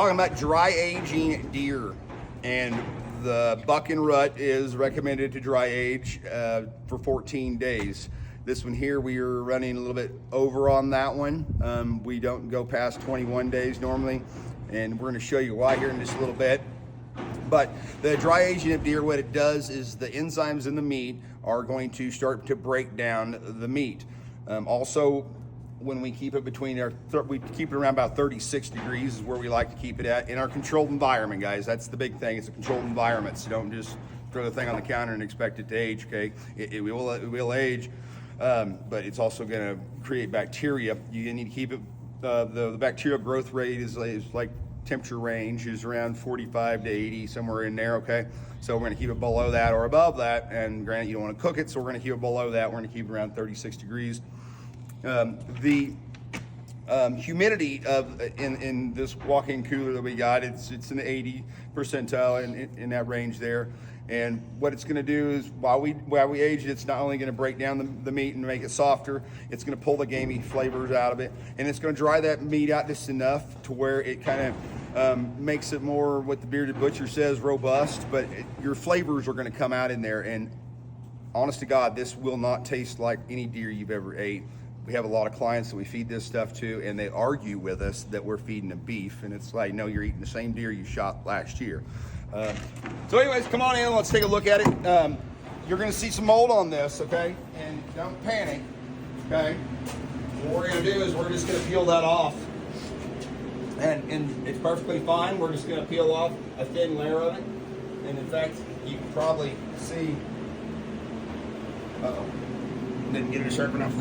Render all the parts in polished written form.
Talking about dry aging deer, and the buck and rut is recommended to dry age for 14 days. This one here, we are running a little bit over on that one. We don't go past 21 days normally, and we're going to show you why here in just a little bit. But the dry aging of deer, what it does is the enzymes in the meat are going to start to break down the meat. Also, when we keep it we keep it around about 36 degrees is where we like to keep it at in our controlled environment, guys. That's the big thing. It's a controlled environment, so don't just throw the thing on the counter and expect it to age. Okay, it will age, but it's also going to create bacteria. You need to keep it. The bacterial growth rate is like temperature range is around 45 to 80, somewhere in there. Okay, so we're going to keep it below that or above that. And granted, you don't want to cook it, so we're going to keep it below that. We're going to keep it around 36 degrees. The humidity in this walk-in cooler that we got, it's in the 80 percentile in that range there. And what it's going to do is while we age it, it's not only going to break down the meat and make it softer, it's going to pull the gamey flavors out of it, and it's going to dry that meat out just enough to where it kind of makes it more, what the Bearded Butcher says, robust. But your flavors are going to come out in there, and honest to God, this will not taste like any deer you've ever ate. We have a lot of clients that we feed this stuff to, and they argue with us that we're feeding them beef, and it's like, no, you're eating the same deer you shot last year. So anyways, come on in, let's take a look at it. You're gonna see some mold on this, okay? And don't panic, okay? What we're gonna do is we're just gonna peel that off. And it's perfectly fine. We're just gonna peel off a thin layer of it. And in fact, you can probably see, didn't get it sharp enough.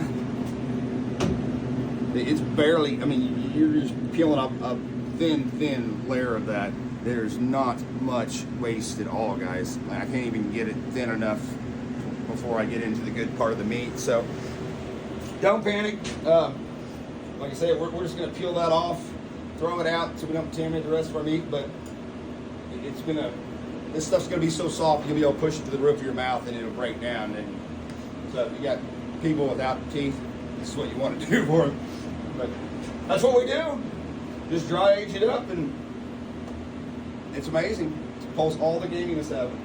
It's barely, I mean, you're just peeling off a thin layer of that. There's not much waste at all, guys. I can't even get it thin enough before I get into the good part of the meat. So don't panic. Like I said, we're just gonna peel that off, throw it out so we don't contaminate the rest of our meat, but this stuff's gonna be so soft, you'll be able to push it to the roof of your mouth and it'll break down. And so if you got people without teeth, this is what you want to do for them. But that's what we do. Just dry age it up, and it's amazing. It pulls all the gaminess out of it.